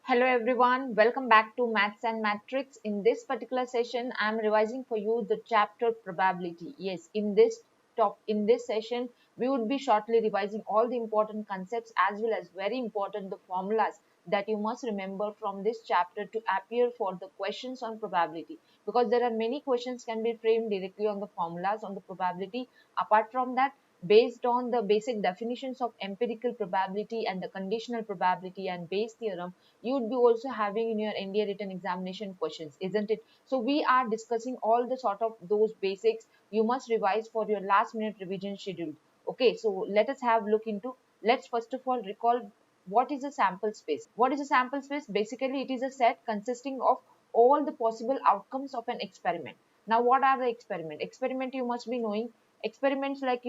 Hello everyone, welcome back to Maths and Matrix. In this particular session, I am revising for you the chapter probability. Yes, in this session, we would be shortly revising all the important concepts as well as very important the formulas that you must remember from this chapter to appear for the questions on probability, because there are many questions can be framed directly on the formulas on the probability. Apart from that, based on the basic definitions of empirical probability and the conditional probability and Bayes theorem, you would be also having in your NDA written examination questions, isn't it? So we are discussing all the sort of those basics you must revise for your last minute revision schedule. Okay, so let us have look into, let's first of all recall what is a sample space. What is a sample space? Basically, it is a set consisting of all the possible outcomes of an experiment. Now, what are the experiment? Experiment you must be knowing. Experiments like,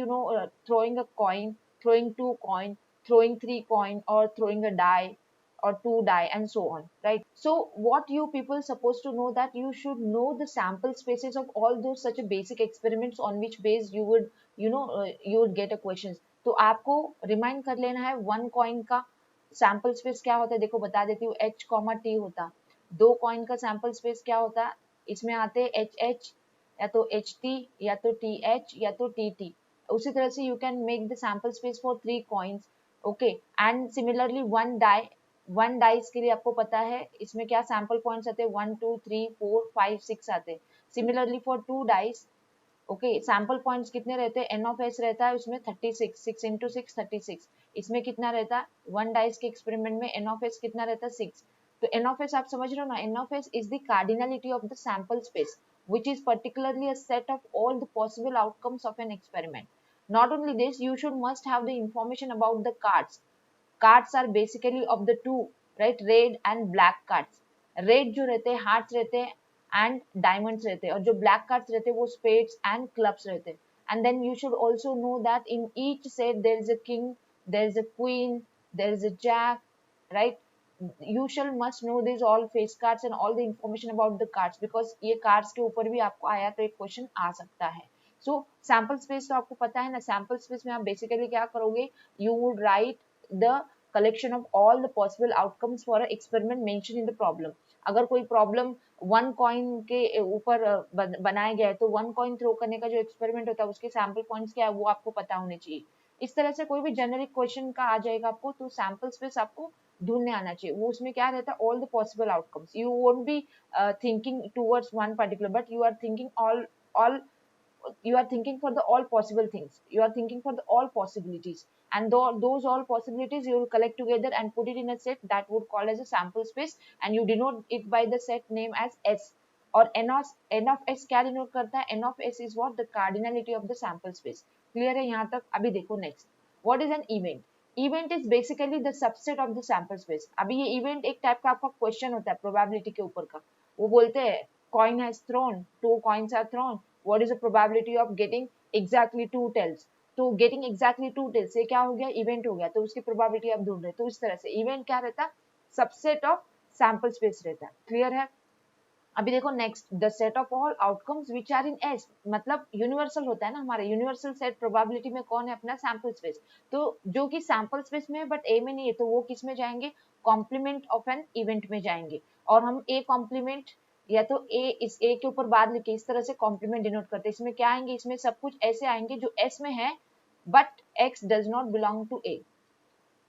throwing a coin, throwing two coin, throwing three coin, or throwing a die or two die, and so on, right? So what you people supposed to know, that you should know the sample spaces of all those such a basic experiments on which base you would you would get a questions. तो आपको remind कर लेना है one coin का sample space क्या होता है. देखो बता देती हूँ, एच कॉमा टी होता. दो कॉइन का सैंपल स्पेस क्या होता, इसमें आते एच एच, या तो एच टी, या तो टी एच, या तो टी टी. उसी तरह से you can make the sample space for three coins. Okay, and similarly one dice के लिए आपको पता है इसमें क्या सैंपल पॉइंट्स आते हैं, 1 2 3 4 5 6 आते हैं. Similarly for two dice, okay, sample points कितने रहते हैं, एन ऑफ एस रहता है उसमें 36, 6 × 6 36. इसमें कितना रहता है, वन डाइस के एक्सपेरिमेंट में एन ऑफ एस कितना रहता है, 6. तो एन ऑफ एस आप समझ रहे हो ना, n of S is the cardinality of the sample space which is particularly a set of all the possible outcomes of an experiment. Not only this, you should must have the information about the cards. Cards are basically of the two, right, red and black cards. Red जो रहते हैं hearts रहते हैं and diamonds रहते हैं, और जो black cards रहते हैं वो स्पेड्स एंड क्लब्स रहते हैं. And then you should also know that in each set there is a king, there is a queen, there is a jack, right. You shall must know these all face cards and all the information about the cards, because ये cards के ऊपर भी आपको आया तो एक question आ सकता है. सो सैम्पल स्पेस तो आपको पता है ना. सैम्पल स्पेस में आप बेसिकली क्या करोगे, you would write the collection of all the possible outcomes for an experiment mentioned in the problem. अगर कोई प्रॉब्लम वन कॉइन के ऊपर बनाया गया है, तो वन कॉइन थ्रो करने का जो एक्सपेरिमेंट होता है उसके सैंपल पॉइंट्स क्या है वो आपको पता होने चाहिए. इस तरह से कोई भी जेनरिक क्वेश्चन का आ जाएगा आपको, तो सैंपल स्पेस आपको ढूंढने आना चाहिए. वो उसमें क्या रहता है, all the possible outcomes. You won't be thinking towards one particular, but you are thinking all you are thinking for the all possible things, you are thinking for the all possibilities, and those all possibilities you will collect together and put it in a set that would call as a sample space, and you denote it by the set name as S. और n of s क्या denote करता है, n of s is what, the cardinality of the sample space. Clear है यहाँ तक? अभी देखो next, what is an event. Event is basically the subset of the sample space. अभी ये इवेंट एक टाइप का आपका क्वेश्चन होता है प्रोबेबिलिटी के ऊपर का. वो बोलते हैं coin has thrown, two coins are thrown, what is the probability of getting exactly two tails. तो getting exactly two tails से क्या हो गया, इवेंट हो गया, तो उसकी प्रोबेबिलिटी आप ढूंढ रहे. तो इस तरह से इवेंट क्या रहता है, सबसेट ऑफ सैंपल स्पेस रहता है. क्लियर है? अभी देखो next, the set of all outcomes which are in S, मतलब यूनिवर्सल होता है ना हमारा. यूनिवर्सल सेट प्रोबेबिलिटी में कौन है, अपना सैंपल स्पेस. तो जो कि सैंपल स्पेस में है बट ए में नहीं है, तो वो किस में जाएंगे, कॉम्प्लीमेंट ऑफ एन इवेंट में जाएंगे. और हम ए कॉम्प्लीमेंट या तो ए, इस ए के ऊपर बाद लिखे इस तरह से कॉम्प्लीमेंट डिनोट करते हैं. इसमें क्या आएंगे, इसमें सब कुछ ऐसे आएंगे जो एस में है but x does not belong to A.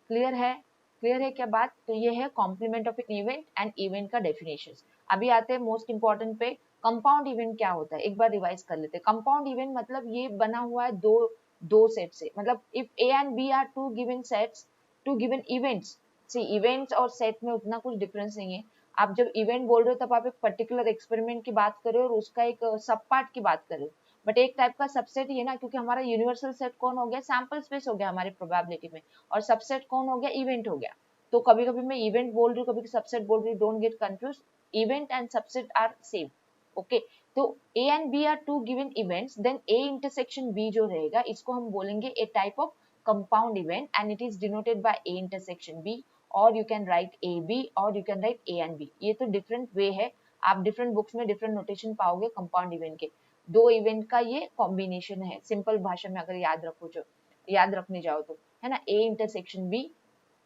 Clear है? क्लियर है क्या बात? तो ये है complement of an event and event का डेफिनेशन. अभी आते हैं मोस्ट इंपॉर्टेंट पे, कंपाउंड इवेंट क्या होता है, एक बार रिवाइज कर लेते हैं. कंपाउंड इवेंट मतलब ये बना हुआ है दो सेट से. मतलब if A and B are two given sets, two given events. See events और सेट में उतना कुछ डिफरेंस नहीं है. आप जब इवेंट बोल रहे हो तब आप एक पर्टिकुलर एक्सपेरिमेंट की बात कर रहे हो और उसका एक सब पार्ट की बात कर रहे हो. बट एक टाइप का सबसेट ही है ना, क्योंकि हमारा यूनिवर्सल सेट कौन हो गया, सैंपल स्पेस हो गया हमारी प्रोबेबिलिटी में, और सबसेट कौन हो गया, इवेंट हो गया. तो कभी कभी मैं इवेंट बोल रही हूँ, कभी सबसेट बोल रही हूँ, don't get confuse. Event and subset are same. Okay, तो A and B are two given events, then A intersection B जो रहेगा इसको हम बोलेंगे a type of compound event, and it is denoted by A intersection B, और you can write A B, और you can write A and B. ये तो different way है, आप डिफरेंट बुक्स में डिफरेंट नोटेशन पाओगे कंपाउंड इवेंट के. दो इवेंट का ये कॉम्बिनेशन है, सिंपल भाषा में अगर याद रखो जो याद रखने जाओ तो, है ना, ए इंटरसेक्शन बी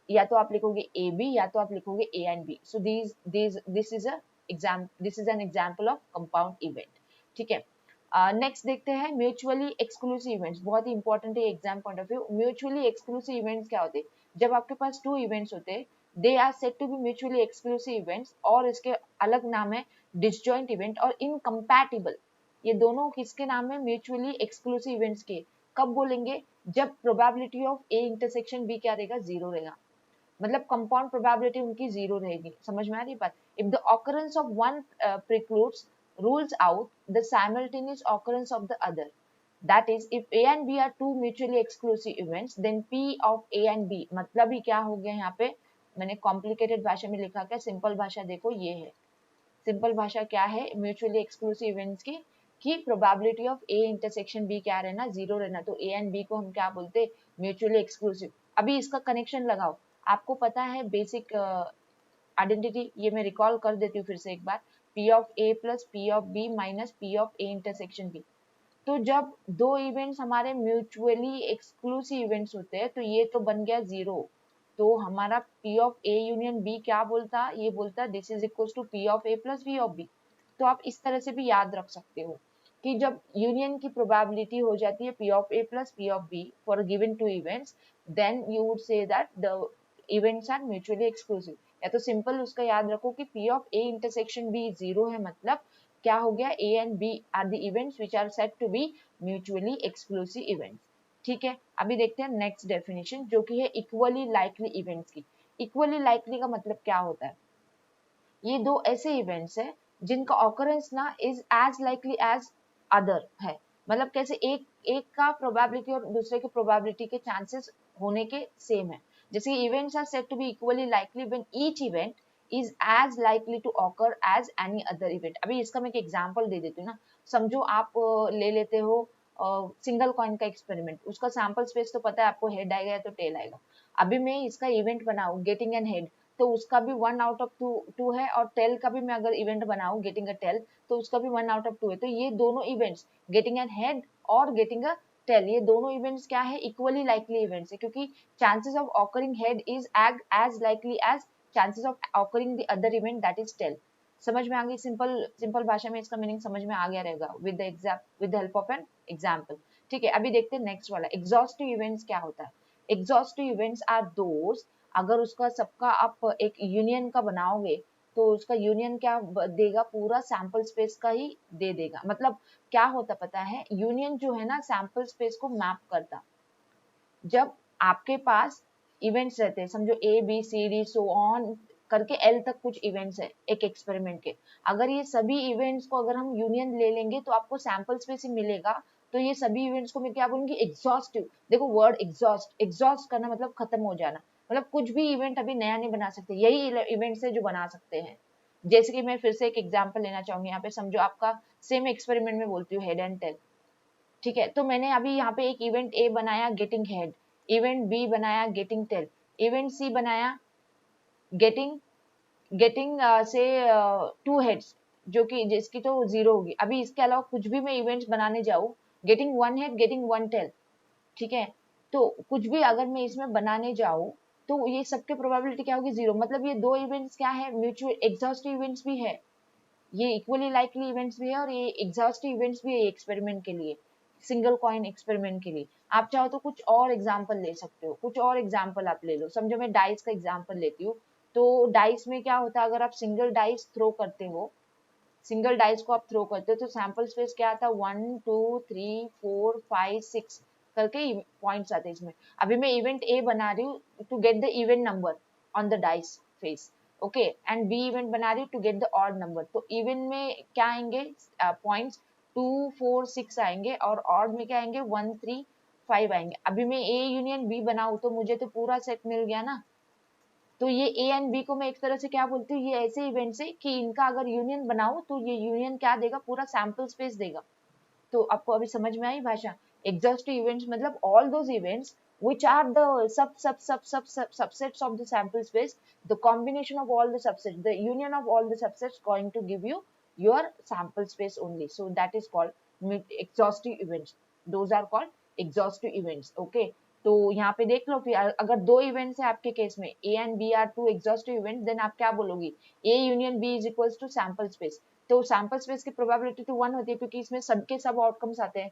या तो आप लिखोगे ए बी या तो आप लिखोगे A and B. So this is an example of compound event. ठीक है. नेक्स्ट देखते हैं म्यूचुअली एक्सक्लूसिव इवेंट्स. बहुत ही इंपॉर्टेंट है exam point of view. Mutually exclusive events क्या होते हैं? जब आपके पास टू इवेंट्स होते हैं, they are said to be mutually exclusive events, और इसके अलग नाम है डिसजॉइंट इवेंट और इनकम्पैटिबल. ये दोनों किसके नाम है? म्यूचुअली एक्सक्लूसिव इवेंट्स के. कब बोलेंगे? जब probability of A intersection B क्या रहेगा? जीरो रहेगा. मतलब कंपाउंड प्रोबेबिलिटी उनकी जीरो रहेगी. समझ में आ रही बात? If the occurrence of one precludes rules out the simultaneous occurrence of the other. That is, if A and B are two mutually exclusive events, then P of A and B, मतलब ही क्या हो गया यहाँ पे? मैंने complicated भाषा में लिखा क्या? सिंपल भाषा देखो ये है. सिंपल भाषा क्या है म्यूचुअली एक्सक्लूसिव इवेंट्स की? कि probability of A intersection B क्या रहना? जीरो रहना. तो ए एंड बी को हम क्या बोलते? Mutually exclusive. अभी इसका कनेक्शन लगाओ. आपको पता है बेसिक आइडेंटिटी, ये मैं रिकॉल कर देती हूँ फिर से एक बार. P of A plus P of B minus P of A intersection B. तो जब दो इवेंट्स हमारे म्यूचुअली एक्सक्लूसिव इवेंट्स होते हैं तो ये तो बन गया जीरो. तो हमारा P of A union B क्या बोलता? ये बोलता this is equal to P of A plus P of B. तो आप इस तरह से भी याद रख सकते हो कि जब यूनियन की प्रोबेबिलिटी हो जाती है P of A plus P of B for given two events, then you would say that the events are mutually exclusive. या तो सिंपल उसका याद रखो कि P of A intersection B zero है, मतलब क्या हो गया? A and B are the events which are said to be mutually exclusive events. ठीक है. अभी देखते हैं नेक्स्ट डेफिनेशन जो कि है इक्वली लाइकली इवेंट्स की. इक्वली लाइकली का मतलब क्या होता है? ये दो ऐसे इवेंट्स है जिनका ऑकरेंस ना is as likely as other है. मतलब कैसे? एक का प्रोबेबिलिटी और दूसरे के प्रोबेबिलिटी के चांसेस होने के सेम है. जैसे events are said to be equally likely when each event is as likely to occur as any other event. अभी इसका मैं एक एग्जांपल दे देती हूँ ना. समझो आप ले लेते हो सिंगल कॉइन का एक्सपेरिमेंट. उसका सैंपल स्पेस तो पता है आपको, हेड आएगा या तो टेल आएगा. अभी मैं इसका इवेंट बनाऊं गेटिंग एन हेड, तो उसका भी 1/2 है, और टेल का भी मैं अगर इवेंट बनाऊं गेटिंग अ टेल, तो उसका भी 1/2 है. तो ये दोनों इवेंट्स गेटिंग एन हेड और गेटिंग अ टेल, ये दोनों इवेंट्स क्या है? इक्वली लाइकली इवेंट्स है, क्योंकि chances of occurring head is as likely as chances of occurring the other event that is tail. समझ में आ गई? सिंपल सिंपल भाषा में इसका मीनिंग समझ में आ गया रहेगा with the help of an example. ठीक है. अभी देखते हैं नेक्स्ट वाला एग्जॉस्टिव इवेंट्स क्या होता है. एग्जॉस्टिव इवेंट्स आर दोज, अगर उसका सबका आप एक यूनियन का बनाओगे तो उसका यूनियन क्या देगा? पूरा सैंपल स्पेस का ही दे देगा. मतलब क्या होता पता है? यूनियन जो है ना सैंपल स्पेस को मैप करता. जब आपके पास इवेंट्स रहते हैं, समझो A B C D so on करके एल तक कुछ इवेंट्स है एक एक्सपेरिमेंट के, अगर ये सभी इवेंट्स को अगर हम यूनियन ले लेंगे तो आपको सैंपल स्पेस ही मिलेगा. तो ये सभी इवेंट्स को मैं क्या बोलूंगी? एग्जॉस्टिव. देखो वर्ड एग्जॉस्ट, एग्जॉस्ट करना मतलब खत्म हो जाना. मतलब कुछ भी इवेंट अभी नया नहीं बना सकते, यही इवेंट्स है जो बना सकते हैं. जैसे कि मैं फिर से एक एग्जांपल लेना चाहूंगी. यहाँ पे समझो आपका सेम एक्सपेरिमेंट में बोलती हूँ हेड एंड टेल. ठीक है. तो मैंने अभी यहाँ पे एक इवेंट ए बनाया गेटिंग हेड, इवेंट बी बनाया गेटिंग टेल, इवेंट सी बनाया गेटिंग गेटिंग से टू हेड्स, जो कि जिसकी तो जीरो होगी. अभी इसके अलावा कुछ भी मैं इवेंट्स बनाने जाऊँ getting one head getting one tail, ठीक है, तो कुछ भी अगर मैं इसमें बनाने जाऊँ तो ये सबके प्रोबेबिलिटी क्या होगी? जीरो. मतलब ये दो इवेंट्स क्या है? म्यूचुअल एग्जॉस्टिव इवेंट्स भी है, ये इक्वली लाइकली इवेंट्स भी है, और ये एग्जॉस्टिव इवेंट्स भी है एक्सपेरिमेंट के लिए, सिंगल कॉइन एक्सपेरिमेंट के लिए. आप चाहो तो कुछ और एग्जाम्पल ले सकते हो, कुछ और एग्जाम्पल आप ले लो. समझो मैं डाइस का एग्जाम्पल लेती हूँ. तो डाइस में क्या होता है? अगर आप सिंगल डाइस थ्रो करते हो, सिंगल डाइस को आप थ्रो करते हो तो सैंपल स्पेस क्या आता है? 1 2 3 4 5 6 करके पॉइंट्स आते हैं इसमें. अभी मैं इवेंट ए बना रही हूँ to get the event number on the dice face, okay, and B event बना रही हूँ to get the odd number. तो इवेंट में क्या आएंगे पॉइंट्स? 2 4 6 आएंगे, और ऑड में क्या आएंगे? 1 3 5 आएंगे. अभी मैं ए यूनियन बी बनाऊँ तो मुझे तो पूरा सेट मिल गया ना. तो ये ए एंड बी को मैं एक तरह से क्या बोलती हूँ? ये ऐसे इवेंट्स है कि इनका अगर यूनियन बनाओ तो ये यूनियन क्या देगा? पूरा सैंपल स्पेस देगा. तो आपको अभी समझ में आई भाषा? एग्जॉस्टिव इवेंट्स मतलब all those events which are the subsets of the sample space, the combination of all the subsets, the union of all the subsets going to give you your sample space only. So that is called exhaustive events. Those are called exhaustive events. Okay. तो यहाँ पे देख लो, फिर अगर दो events है आपके case में, A and B are two exhaustive event, then आप क्या बोलोगी, A union B is equals to sample space. तो सैंपल स्पेस की प्रोबेबिलिटी तो 1 होती है, क्योंकि इसमें सबके सब आउटकम्स आते हैं,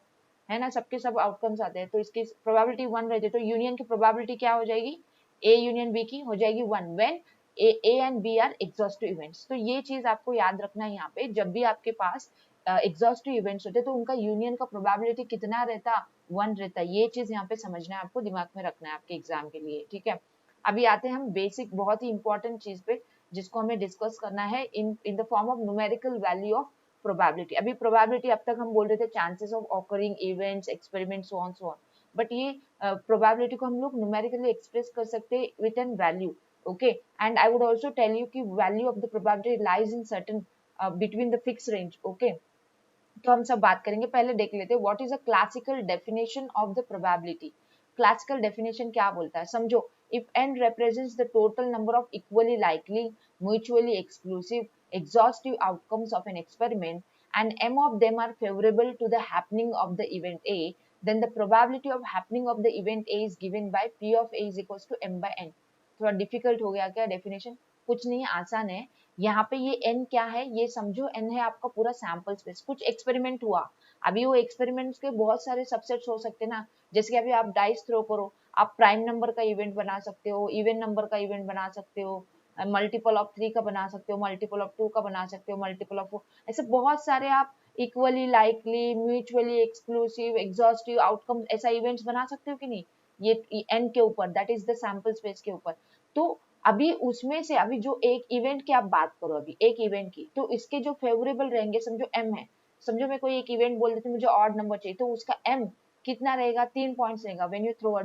है ना, सबके सब आउटकम्स आते हैं, तो इसकी प्रोबेबिलिटी 1 रहती है। तो यूनियन की प्रोबेबिलिटी क्या हो जाएगी, ए यूनियन बी की हो जाएगी 1 when A and B are exhaustive events. तो ये चीज आपको याद रखना है, यहाँ पे जब भी आपके पास एग्जॉस्टिव इवेंट्स होते हैं तो उनका यूनियन का प्रोबेबिलिटी कितना रहता, 1 रहता है। ये चीज यहाँ पे समझना है, आपको दिमाग में रखना है आपके एग्जाम के लिए, ठीक है। अभी आते हैं हम बेसिक बहुत ही इंपॉर्टेंट चीज पे, जिसको हमें डिस्कस करना है in the form of numerical value of probability. अभी प्रोबेबिलिटी अब तक हम बोल रहे थे chances of occurring events, experiments, so on so on, but ये प्रोबेबिलिटी को हम लोग न्यूमेरिकली एक्सप्रेस कर सकते हैं with an value, okay. And I would also tell you कि value of the probability lies in certain between the fix range, okay. तो हम सब बात करेंगे, पहले देख लेते हैं what is a classical definition of the probability. Classical definition क्या बोलता है, समझो, if n represents the total number of equally likely, mutually exclusive, exhaustive outcomes of an experiment, and m of them are favorable to the happening of the event A, then the probability of happening of the event A is given by p of A is equals to m by n। थोड़ा difficult हो गया क्या definition, कुछ नहीं, आसान है। यहाँ पे ये n क्या है, ये समझो n है आपका पूरा सैंपल स्पेस, कुछ एक्सपेरिमेंट हुआ, अभी वो एक्सपेरिमेंट्स के बहुत सारे सबसेट्स हो सकते हैं ना, जैसे कि अभी आप डाइस थ्रो करो, आप प्राइम नंबर का इवेंट बना सकते हो, इवन नंबर का इवेंट बना सकते हो, मल्टीपल ऑफ 3 का बना सकते हो, मल्टीपल ऑफ 2 का बना सकते हो, मल्टीपल ऑफ 4, ऐसे बहुत सारे आप equally likely, mutually exclusive, exhaustive outcome, ऐसा इवेंट्स बना सकते हो कि नहीं, ये n के ऊपर, that is the sample space के ऊपर। तो अभी उसमें से अभी जो एक इवेंट की आप बात करो, अभी एक इवेंट की, तो इसके जो फेवरेबल रहेंगे, समझो m है, समझो मैं कोई एक इवेंट बोल देती हूँ, मुझे ऑड नंबर चाहिए, तो उसका m कितना रहेगा, 3 पॉइंट्स रहेगा, when you throw a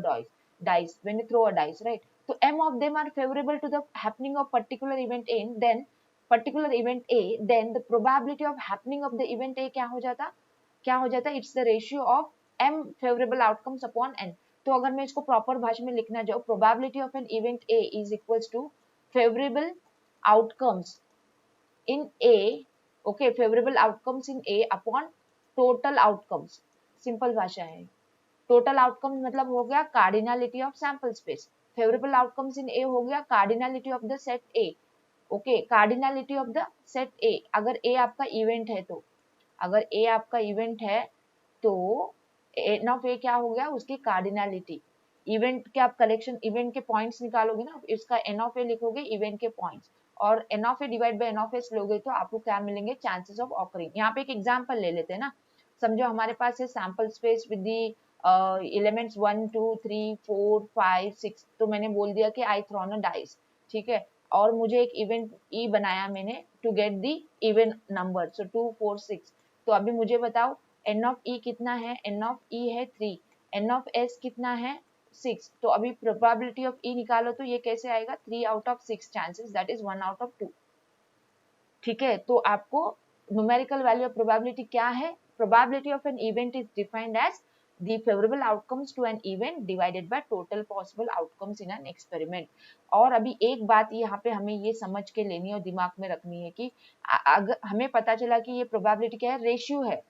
dice, when you throw a dice, right. तो m of them are favourable to the happening of particular event a, then particular event a, then the probability of happening of the event a क्या हो जाता, it's the ratio of m favourable outcomes upon n। तो अगर मैं इसको proper भाषा में लिखना चाहूँ, probability of an event A is equals to favourable outcomes in A, okay, favourable outcomes in A upon total outcomes. Simple भाषा है, टोटल आउटकम मतलब हो गया cardinality of sample space, favourable outcomes in A हो गया cardinality of the set A, okay, cardinality of the set A. अगर A आपका event है तो, अगर ए आपका इवेंट है तो एन ऑफ ए क्या हो गया, उसकी कार्डिनलिटी, इवेंट के आप कलेक्शन, इवेंट के पॉइंट्स निकालोगे ना, इसका एन ऑफ ए लिखोगे इवेंट के पॉइंट्स, और n of A divide by n of S लोगे तो आपको क्या मिलेंगे, चांसेस ऑफ ऑकरिंग। यहाँ पे एक एग्जांपल ले लेते हैं ना, समझो हमारे पास है sample space with the elements 1 2 3 4 5 6, तो मैंने बोल दिया कि आई थ्रोन अ डाइस, ठीक है, और मुझे एक इवेंट ई बनाया मैंने to get the even number, so 2 4 6। तो अभी मुझे बताओ एन ऑफ ई कितना है, एन ऑफ ई है 3, एन ऑफ एस कितना है 6, तो अभी प्रोबेबिलिटी ऑफ ई निकालो तो ये कैसे आएगा, 3 out of 6 chances, that is 1 out of 2, ठीक है। तो आपको न्यूमेरिकल वैल्यू ऑफ प्रोबेबिलिटी क्या है, probability of an event is defined as the favorable outcomes to an event divided by total possible outcomes in an experiment। और अभी एक बात यहाँ पे हमें ये समझ के लेनी और दिमाग में रखनी है कि अगर हमें पता चला कि ये प्रोबेबिलिटी क्या है, रेशियो है,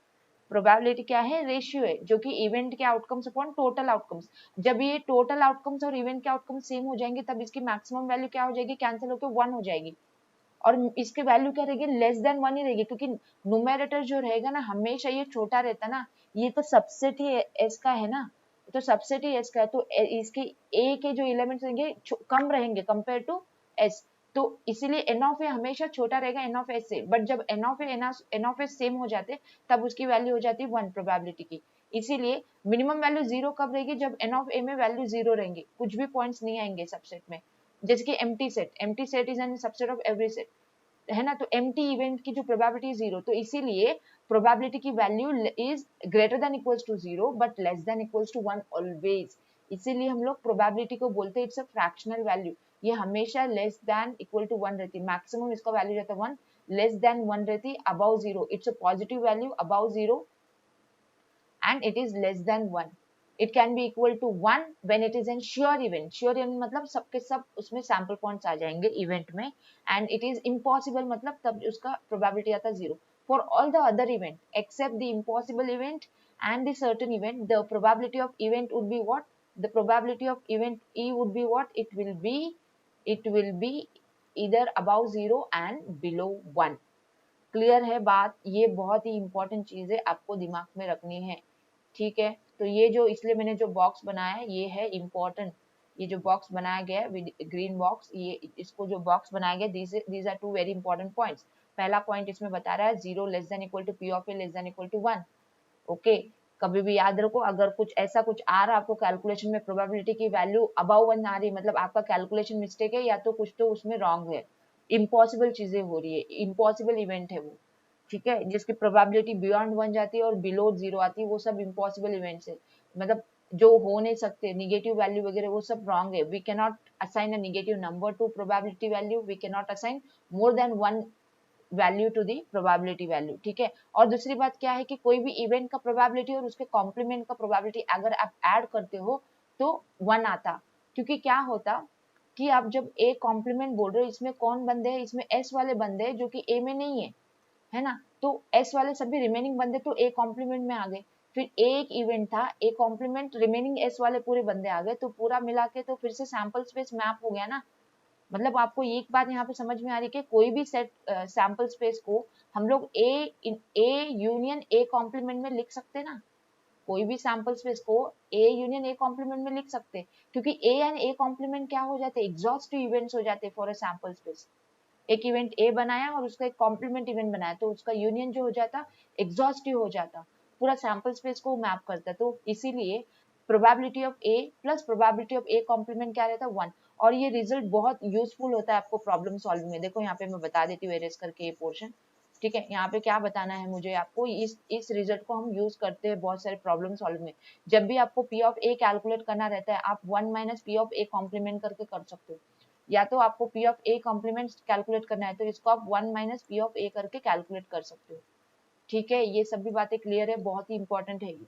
प्रोबेबिलिटी क्या है, रेशियो है, जो कि इवेंट के आउटकम्स अपॉन टोटल आउटकम्स। जब ये टोटल आउटकम्स और इवेंट के आउटकम्स सेम हो जाएंगे तब इसकी मैक्सिमम वैल्यू क्या हो जाएगी, कैंसिल होकर 1 हो जाएगी, और इसके वैल्यू क्या रहेगी, लेस देन 1 ही रहेगी, क्योंकि न्यूमेरेटर जो रहेगा ना हमेशा ये छोटा रहता ना, ये तो सबसेट ही एस का है ना, तो सबसेट ही एस का है, तो इसके ए के जो एलिमेंट्स रहेंगे कम रहेंगे कंपेयर टू एस, तो इसीलिए एन ऑफ ए हमेशा छोटा रहेगा एन ऑफ एस से, बट जब एन ऑफ एस सेम हो जाते तब उसकी वैल्यू हो जाती है 1 प्रोबेबिलिटी की। इसीलिए मिनिमम वैल्यू 0 कब रहेगी, जब एन ऑफ ए में वैल्यू 0 रहेंगे, कुछ भी पॉइंट्स नहीं आएंगे सबसेट में, जैसे कि empty set is an subset of every set, है ना, तो एम्प्टी इवेंट की जो प्रोबेबिलिटी 0, तो इसीलिए प्रोबेबिलिटी की value is greater than equals to 0 but less than equals to 1 always. इसीलिए हम लोग प्रोबेबिलिटी को बोलते हैं इट्स अ फ्रैक्शनल वैल्यू, ये हमेशा लेस देन इक्वल टू 1 रहती है, मैक्सिमम इसका वैल्यू रहता है 1, लेस देन 1 रहती है, above 0 it's a positive value, above 0 and it is less than 1, it can be equal to 1 when it is an sure event, sure event मतलब सबके सब उसमें sample points आ जाएंगे event में, and it is impossible मतलब तब उसका probability आता है 0। For all the other event except the impossible event and the certain event, the probability of event would be what, the probability of event E would be what? It will be either above 0 and below 1. Clear है बात? ये बहुत ही important चीज है, आपको दिमाग में रखनी है, ठीक है। तो ये जो इसलिए मैंने जो बॉक्स बनाया है ये है इम्पोर्टेंट, ये जो बॉक्स बनाया गया है विद ग्रीन बॉक्स, ये इसको जो बॉक्स बनाया गया, these are two very important points. पहला पॉइंट इसमें बता रहा है 0 less than equal to P of A less than equal to 1। Okay, कभी भी याद रखो, अगर कुछ ऐसा कुछ आ रहा है आपको कैलकुलेशन में, प्रोबेबिलिटी की वैल्यू अबव 1 आ रही, मतलब आपका कैलकुलेशन मिस्टेक है या तो कुछ तो उसमें रॉन्ग है, इम्पॉसिबल चीजें हो रही है, इम्पॉसिबल इवेंट है वो, ठीक है। जिसकी प्रोबेबिलिटी बियॉन्ड 1 जाती है और बिलो 0 आती है, वो सब इम्पॉसिबल इवेंट्स है, मतलब जो हो नहीं सकते, निगेटिव वैल्यू वगैरह वो सब रॉन्ग है। We can not assign a negative number to probability value, we can not assign more than 1 value to the probability value, ठीक है। और दूसरी बात क्या है कि कोई भी इवेंट का प्रोबेबिलिटी और उसके कॉम्प्लीमेंट का प्रोबेबिलिटी अगर आप ऐड करते हो तो 1 आता, क्योंकि क्या होता कि आप जब ए कॉम्प्लीमेंट बोल रहे हो, इसमें कौन बंदे हैं, इसमें एस वाले बंदे हैं जो कि ए में नहीं है, है ना। तो एस वाले सभी रिमेनिंग बंदे तो ए कॉम्प्लीमेंट में आ गए, फिर एक इवेंट था ए कॉम्प्लीमेंट, रिमेनिंग एस वाले पूरे बंदे आ गए, तो पूरा मिला के तो फिर से सैंपल स्पेस मैप हो गया ना। मतलब आपको एक बात यहाँ पे समझ में आ रही है कि कोई भी सेट सैंपल स्पेस को हम लोग ए यूनियन ए कॉम्प्लीमेंट में लिख सकते ना, कोई भी सैंपल स्पेस को ए यूनियन ए कॉम्प्लीमेंट में लिख सकते, क्योंकि ए एंड ए कॉम्प्लीमेंट क्या हो जाते, एग्जॉस्टिव इवेंट्स हो जाते फॉर अ सैंपल स्पेस। एक इवेंट ए बनाया और उसका एक कॉम्प्लीमेंट इवेंट बनाया, तो उसका यूनियन जो हो जाता एग्जॉस्टिव हो जाता, पूरा सैंपल स्पेस को मैप करता। तो इसीलिए probability of A plus probability of A complement क्या रहता है 1। और ये रिजल्ट बहुत यूजफुल होता है आपको प्रॉब्लम सॉल्विंग में। देखो यहाँ पे मैं बता देती हूँ एरेज करके ये पोर्शन, ठीक है। यहाँ पे क्या बताना है मुझे आपको, इस रिजल्ट को हम यूज करते हैं बहुत सारे प्रॉब्लम सॉल्व में। जब भी आपको पी ऑफ ए कैलकुलेट करना रहता है, आप 1 minus P of A complement करके कर सकते हो, या तो आपको P of A complement calculate करना है तो इसको आप 1 माइनस पी ऑफ ए करके कैलकुलेट कर सकते हो, ठीक है। ये सभी बातें क्लियर है, बहुत ही इंपॉर्टेंट है ये।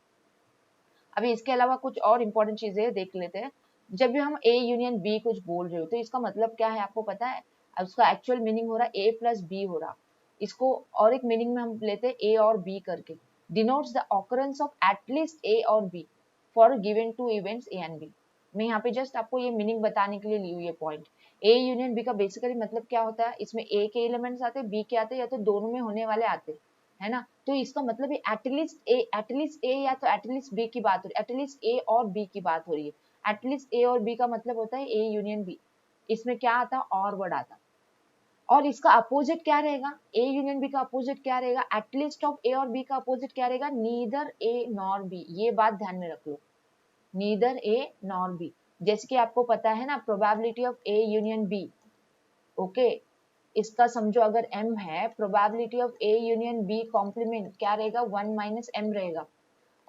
अभी इसके अलावा कुछ और इंपॉर्टेंट चीजें देख लेते हैं। जब भी हम ए यूनियन बी कुछ बोल रहे हो तो इसका मतलब क्या है आपको पता है, उसका एक्चुअल मीनिंग हो रहा है ए प्लस बी हो रहा, इसको और एक मीनिंग में हम लेते हैं ए और बी करके, denotes the occurrence of at least A और B for given two events A and B. मैं यहाँ पे जस्ट आपको ये मीनिंग बताने के लिए ली हुई है पॉइंट। ए यूनियन बी का बेसिकली मतलब क्या होता है, इसमें ए के एलिमेंट्स आते हैं, बी के आते हैं, या तो दोनों में होने वाले आते हैं, है ना। तो इसका मतलब है एटलीस्ट ए या तो एटलीस्ट बी की बात हो रही है, एटलीस्ट ए और बी की बात हो रही है। एटलीस्ट ए और बी का मतलब होता है ए यूनियन बी, इसमें क्या आता और वर्ड आता। और इसका अपोजिट क्या रहेगा, ए यूनियन बी का अपोजिट क्या रहेगा, एटलीस्ट ऑफ ए और बी का अपोजिट क्या रहेगा, नीदर ए नॉर बी। ये बात ध्यान में रख लो, नीदर ए नॉर बी। जैसे कि आपको पता है ना probability of A union B, okay, इसका समझो अगर m है, probability of A union B complement क्या रहेगा, 1 माइनस एम रहेगा।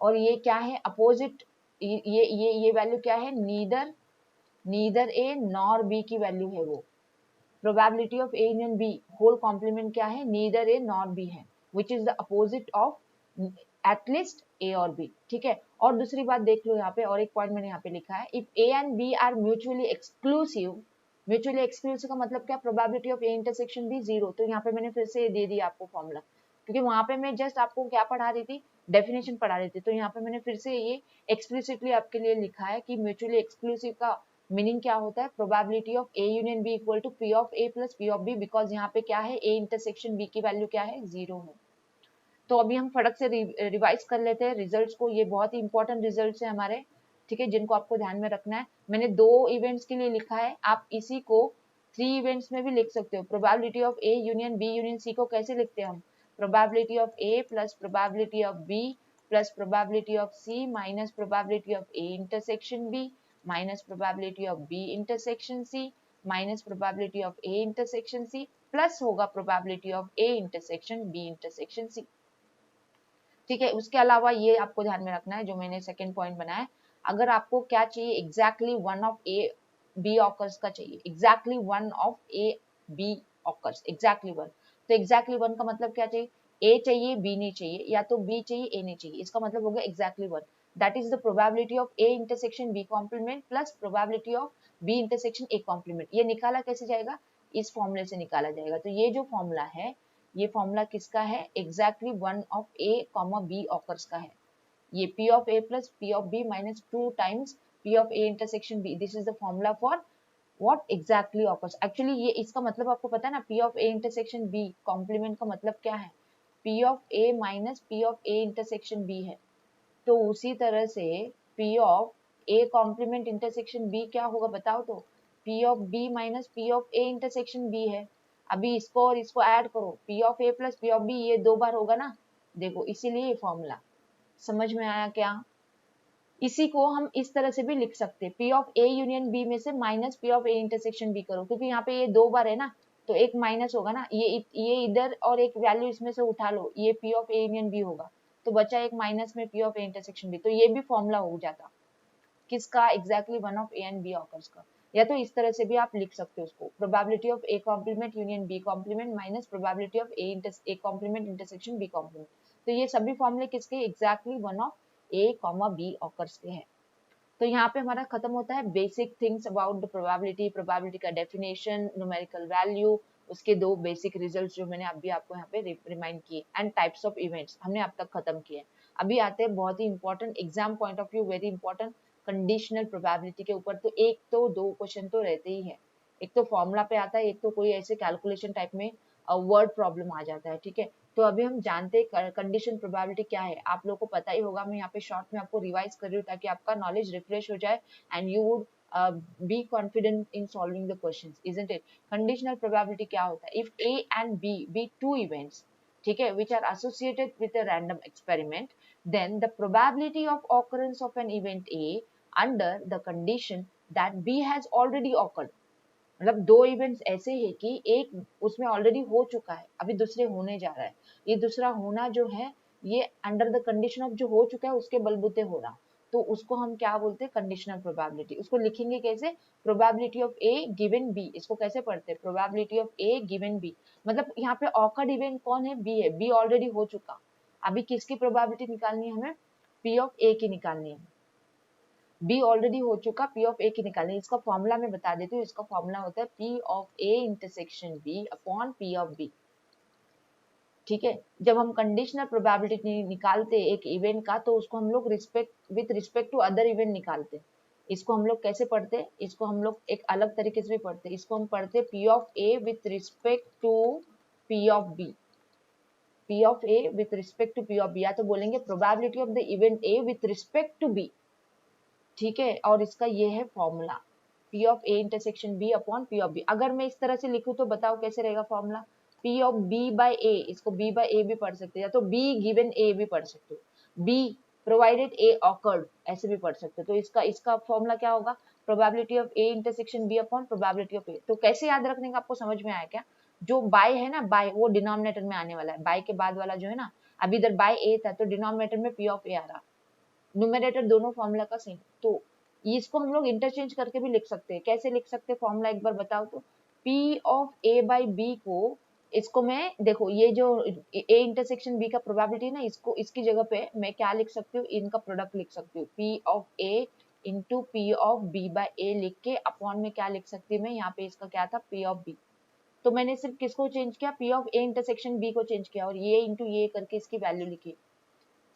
और ये क्या है अपोजिट, ये वैल्यू क्या है, नीदर ए नॉर बी की वैल्यू है वो। Probability of A union B whole complement क्या है, नीदर ए नॉर बी है, which is the opposite of at least A और बी, ठीक है। और दूसरी बात देख लो यहाँ पे, और एक पॉइंट मैंने यहाँ पे लिखा है, if A and B are mutually exclusive, mutually exclusive का मतलब क्या, probability of A intersection B 0। तो यहाँ पे मैंने फिर से दे दिया आपको फॉर्मूला, क्योंकि वहां पे मैं जस्ट आपको क्या पढ़ा रही थी, डेफिनेशन पढ़ा रही थी, तो यहाँ पे मैंने फिर से ये एक्सप्लिसिटली आपके लिए लिखा है कि म्यूचुअली एक्सक्लूसिव का मीनिंग क्या होता है, probability of A union B equal to P of A plus P of B, because यहाँ पे क्या है, ए इंटरसेक्शन बी की वैल्यू क्या है, 0 है। तो अभी हम फटक से रिवाइज कर लेते हैं रिजल्ट्स को, ये बहुत ही इंपॉर्टेंट रिजल्ट्स है हमारे, ठीक है, जिनको आपको ध्यान में रखना है। मैंने 2 इवेंट्स के लिए लिखा है, आप इसी को 3 इवेंट्स में भी लिख सकते हो। Probability of A union B union C को कैसे लिखते हैं हम, probability of A plus probability of B plus probability of C minus probability of A intersection B minus probability of B intersection C minus probability of A intersection C plus होगा probability of A intersection B intersection C, ठीक है। उसके अलावा ये आपको ध्यान में रखना है जो मैंने सेकंड पॉइंट बनाया, अगर आपको क्या चाहिए, exactly one of A B occurs का चाहिए, exactly one of A B occurs, exactly one. तो एग्जैक्टली वन का मतलब क्या चाहिए, ए चाहिए बी नहीं चाहिए, या तो बी चाहिए ए नहीं चाहिए, इसका मतलब हो गया exactly one. That is the probability of A intersection B complement plus probability of B intersection A complement. ये निकाला कैसे जाएगा, इस फॉर्मूले से निकाला जाएगा। तो ये जो फॉर्मूला है, ये फॉर्मूला किसका है, exactly one of A comma B occurs का है। ये P of A plus P of B minus 2 times P of A intersection B. This is the formula for what exactly occurs. Actually ये इसका मतलब आपको पता है ना, P of A intersection B complement का मतलब क्या है, P of A minus P of A intersection B है। तो उसी तरह से P of A complement intersection B क्या होगा बताओ तो, P of B minus P of A intersection B है। अभी इसको और इसको ऐड करो, P of A plus P of B, ये 2 बार होगा ना, देखो इसीलिए ये फॉर्मूला। समझ में आया क्या? इसी को हम इस तरह से भी लिख सकते हैं, P of A union B में से minus P of A intersection B करो, क्योंकि यहाँ पे ये 2 बार है ना, तो एक माइनस होगा ना, ये इधर और एक वैल्यू इसमें से उठा लो, ये P of A union B होगा, तो बचा एक माइनस में P of A intersection B, तो ये भी फॉर्मूला हो जाता किसका, exactly one of A and B occurs का। या तो इस तरह से भी आप लिख सकते हो उसको, probability of A complement union B complement minus probability of A complement intersection B complement. तो ये सभी फॉर्मूले किसके, exactly one of A B occurs के हैं। तो यहाँ पे हमारा खत्म होता है basic things about the probability, probability का डेफिनेशन, न्यूमेरिकल वैल्यू, उसके 2 बेसिक रिजल्ट्स जो मैंने अभी आपको यहाँ पे रिमाइंड किए, एंड टाइप्स ऑफ इवेंट्स हमने अब तक खत्म किए। अभी आते हैं बहुत ही important exam point of view, very important conditional probability के ऊपर। तो एक तो 2 क्वेश्चन तो रहते ही है, एक तो फॉर्मूला पे आता है, एक तो कोई ऐसे कैलकुलेशन टाइप में वर्ड प्रॉब्लम आ जाता है, ठीक है। तो अभी हम जानते हैं कंडीशन प्रोबेबिलिटी क्या है, आप लोगों को पता ही होगा, मैं यहाँ पे शॉर्ट में आपको रिवाइज कर रही हूँ ताकि आपका नॉलेज रिफ्रेश हो जाए and you would be confident in solving the questions, isn't it. Conditional probability क्या होता है, if A and B be two events, ठीक है, which are associated with a random experiment, then the probability of occurrence of an event A under the condition that B has already occurred, मतलब 2 events ऐसे हैं कि एक उसमें already हो चुका है, अभी दूसरे होने जा रहा है, ये दूसरा होना जो है ये अंडर द कंडीशन ऑफ जो हो चुका है उसके बलबूते हो रहा, तो उसको हम क्या बोलते हैं, कंडीशनल प्रोबेबिलिटी। उसको लिखेंगे कैसे, probability of A given B, इसको कैसे पढ़ते हैं, probability of A given B, मतलब यहाँ पे ऑकर्ड इवेंट कौन है, बी है, बी ऑलरेडी हो चुका, अभी किसकी प्रोबेबिलिटी निकालनी है हमें, पी ऑफ ए की निकालनी है, बी ऑलरेडी हो चुका, पी ऑफ ए की निकालनी। इसका फॉर्मूला मैं बता देती हूँ, इसका फॉर्मूला होता है P of A intersection B upon P of B, ठीक है। जब हम कंडीशनल प्रोबेबिलिटी निकालते हैं एक इवेंट का, तो उसको हम लोग with respect to other event निकालते हैं। इसको हम लोग कैसे पढ़ते हैं, इसको हम लोग एक अलग तरीके से भी पढ़ते हैं, इसको हम पढ़ते हैं P of A with respect to P of B, P of A with respect to P of B, या तो बोलेंगे probability of the event A with respect to B, ठीक है। और इसका ये है formula, P of A intersection B upon P of B। अगर मैं इस तरह से लिखूं तो बताओ कैसे रहेगा formula, P of B by A, इसको B बाय A भी पढ़ सकते हो, या तो B गिवन A भी पढ़ सकते हो, B प्रोवाइडेड A ऑकर्ड ऐसे भी पढ़ सकते हो। तो इसका फॉर्मूला क्या होगा, probability of A intersection B upon probability of A। तो कैसे याद रखने का आपको समझ में आया क्या, जो बाय है ना, बाय वो डिनोमिनेटर में आने वाला है, बाय के बाद वाला जो है ना, अभी इधर बाय A था तो डिनोमिनेटर में P ऑफ A आ रहा, न्यूमरेटर दोनों फॉर्मूला का सेम। तो इसको हम लोग इंटरचेंज करके भी लिख सकते हैं, कैसे लिख सकते हैं फॉर्मूला एक बार बताओ तो, P of A by B को, इसको मैं देखो ये जो A इंटरसेक्शन B का प्रोबेबिलिटी ना, इसको इसकी जगह पे मैं क्या लिख सकती हूँ, इनका प्रोडक्ट लिख सकती हूँ, P of A into P of B by A लिख के अपॉन में क्या लिख सकती हूँ मैं, यहाँ पे इसका क्या था, P ऑफ B। तो मैंने सिर्फ किसको चेंज किया, P of A intersection B को चेंज किया और ये इंटू ये करके इसकी वैल्यू लिखी।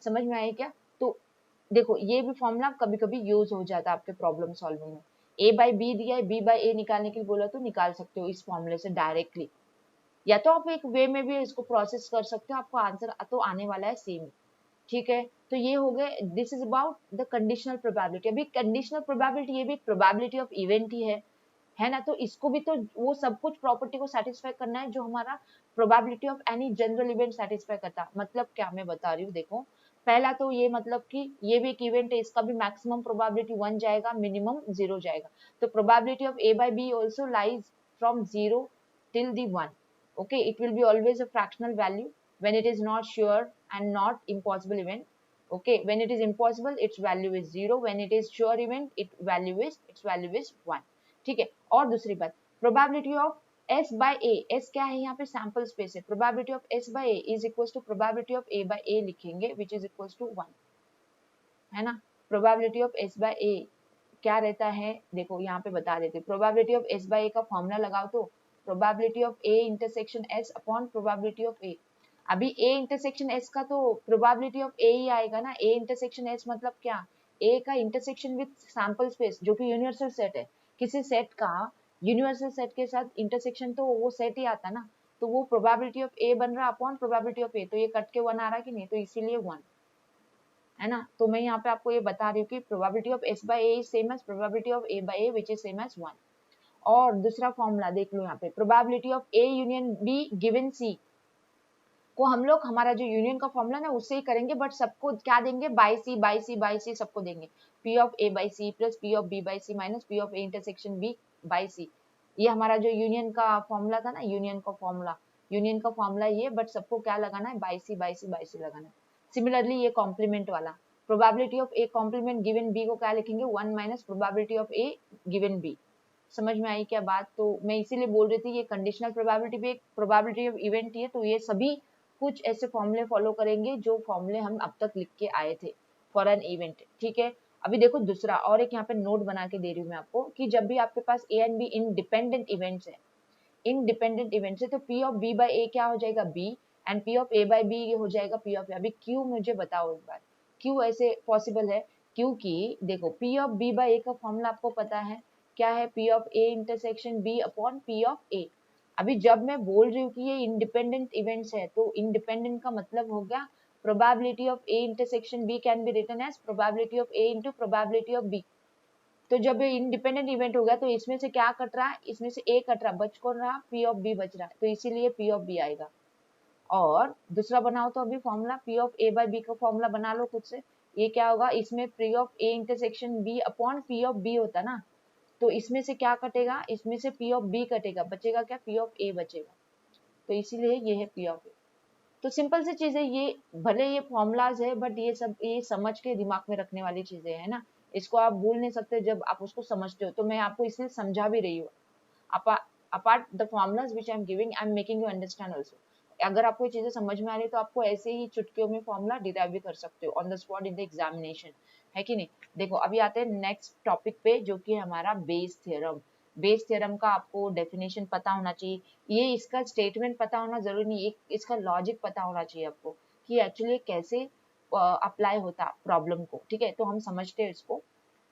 समझ में आया क्या? तो देखो ये भी फॉर्मूला कभी कभी यूज हो जाता है आपके प्रॉब्लम सॉल्विंग में, ए बाई बी दिया है, बी बाई ए निकालने के लिए बोला तो निकाल सकते हो इस फॉर्मूले से डायरेक्टली, या तो आप एक वे में भी इसको प्रोसेस कर सकते हो, आपको आंसर तो आने वाला है सेम, ठीक है। तो ये हो गए, this is about the conditional probability. अभी कंडीशनल प्रोबेबिलिटी ये भी प्रोबेबिलिटी ऑफ इवेंट ही है ना, तो इसको भी तो वो सब कुछ प्रॉपर्टी को सेटिस्फाई करना है जो हमारा probability of any general event satisfy करता। मतलब क्या मैं बता रही हूँ, देखो पहला तो ये मतलब कि ये भी एक इवेंट है, इसका भी मैक्सिमम प्रोबेबिलिटी 1 जाएगा, मिनिमम 0 जाएगा। तो probability of A by B also lies from 0 till the 1, okay, it will be always a fractional value when it is not sure and not impossible event, okay, when it is impossible its value is 0, when it is sure event its value is 1, ठीक है। और दूसरी बात, probability of S by A, S क्या है यहाँ पे, sample space है, probability of S by A is equal to probability of A by A लिखेंगे विच इज इक्वल टू 1, है ना। Probability of S by A क्या रहता है, देखो यहाँ पे बता देते, probability of S by A का फॉर्मूला लगाओ तो probability of A intersection S upon probability of A। अभी A इंटरसेक्शन S का तो प्रोबेबिलिटी ऑफ A ही आएगा ना, A इंटरसेक्शन S मतलब क्या, ए का इंटरसेक्शन विथ सैंपल स्पेस जो कि यूनिवर्सल सेट है, किसी सेट का यूनिवर्सल सेट के साथ इंटरसेक्शन तो वो सेट ही आता ना, तो वो प्रोबेबिलिटी ऑफ ए बन रहा अपॉन प्रोबेबिलिटी ऑफ ए, तो ये कट के 1 आ रहा कि नहीं, तो इसीलिए 1 है ना। तो मैं यहाँ पे आपको ये बता रही हूँ कि probability of S by A is same as probability of A by A which is same as 1। और दूसरा फॉर्मूला देख लो यहाँ पे, probability of A union B given C को हम लोग हमारा जो यूनियन का फॉर्मूला ना उससे ही करेंगे, बट सबको क्या देंगे, by C by C by C सबको देंगे, P of A by C plus P of B by C minus P of A intersection B by C. ये हमारा जो यूनियन का फॉर्मूला था ना, यूनियन का फॉर्मूला ये, बट सबको क्या लगाना है, by C by C by C लगाना है। सिमिलरली ये कॉम्प्लीमेंट वाला, probability of A complement given B को क्या लिखेंगे, 1 minus probability of A given B. समझ में आई क्या बात। तो मैं इसीलिए बोल रही थी ये कंडीशनल प्रोबेबिलिटी भी एक प्रोबेबिलिटी ऑफ इवेंट ही है, तो ये सभी कुछ ऐसे फॉर्मूले फॉलो करेंगे जो फॉर्मूले हम अब तक लिख के आए थे फॉर एन इवेंट, ठीक है। अभी देखो दूसरा और एक यहाँ पे नोट बना के दे रही हूँ मैं आपको कि जब भी आपके पास A and B independent events है, इंडिपेंडेंट इवेंट्स है, तो P of B by A क्या हो जाएगा, B, and P of A by B हो जाएगा पी ऑफ ए। अभी क्यों मुझे बताओ एक बार, क्यों ऐसे पॉसिबल है, क्योंकि देखो P of B by A का फॉर्मूला आपको पता है क्या है, P of A intersection B upon P of A. अभी जब मैं बोल रही हूँ कि ये इंडिपेंडेंट इवेंट्स है, तो इंडिपेंडेंट का मतलब हो गया probability of A intersection B can be written as probability of A into probability of B. तो जब ये इंडिपेंडेंट इवेंट हो गया तो इसमें से क्या कट रहा है, इसमें से ए कट रहा, बच कौन रहा, पी ऑफ बी बच रहा है, तो इसीलिए पी ऑफ बी आएगा। और दूसरा बनाओ तो अभी formula P of A by B का फॉर्मूला बना लो खुद से, ये क्या होगा, इसमें P of A intersection B upon P of B होता ना, तो इसमें से क्या कटेगा, इसमें से पी ऑफ बी कटेगा, बचेगा क्या, पी ऑफ ए बचेगा, तो इसीलिए ये है पी ऑफ ए। तो सिंपल सी चीजें ये, भले ये फॉर्मूलाज है बट ये सब ये समझ के दिमाग में रखने वाली चीजें है ना, इसको आप भूल नहीं सकते जब आप उसको समझते हो, तो मैं आपको इसलिए समझा भी रही हूँ। apart the formulas which I am giving, I am making you understand also। अगर आपको ये चीजें समझ में आ रही है तो आपको ऐसे ही चुटकियों में फॉर्मूला डिराइव भी कर सकते हो on the spot in the examination, है कि नहीं। देखो अभी आते हैं नेक्स्ट टॉपिक पे जो कि हमारा बेस थ्योरम। बेस थ्योरम का आपको डेफिनेशन पता होना चाहिए, ये इसका स्टेटमेंट पता होना जरूरी नहीं, एक इसका लॉजिक पता होना चाहिए आपको कि एक्चुअली कैसे अप्लाई होता प्रॉब्लम को, ठीक है। तो हम समझते हैं इसको,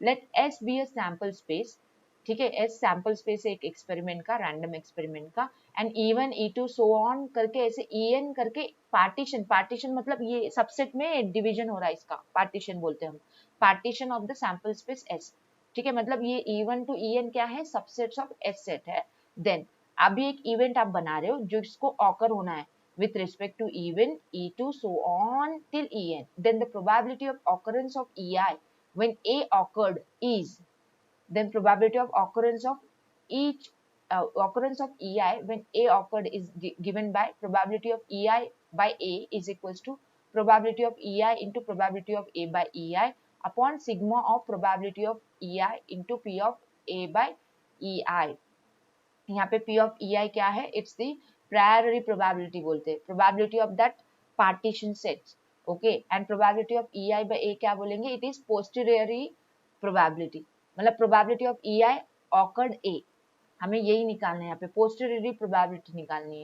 let S be a sample space, ठीक है, एस सैंपल स्पेस है एक एक्सपेरिमेंट का, रैंडम एक्सपेरिमेंट का, and E1 E2 so on करके ऐसे En करके पार्टीशन, पार्टीशन मतलब ये सबसेट में डिवीजन हो रहा है, इसका पार्टीशन बोलते हैं हम, partition of the sample space S, ठीक है। मतलब ये E1 टू En क्या है, सबसेट्स ऑफ S सेट है। देन अभी एक इवेंट आप बना रहे हो जिसको ऑकर होना है with respect to E1 E2 so on till En, then the probability of occurrence of EI when A occurred is, then probability of occurrence of each occurrence of EI when A occurred is given by probability of EI by A is equals to probability of EI into probability of A by EI upon sigma of probability of EI into P of A by EI। यहाँ पे P of EI क्या है, it's the priori probability बोलते हैं, probability of that partition sets, okay, and probability of EI by A क्या बोलेंगे, it is posteriori probability, मतलब probability of EI occurred A, हमें यही निकालना है यहाँ पे, posteriori probability निकालनी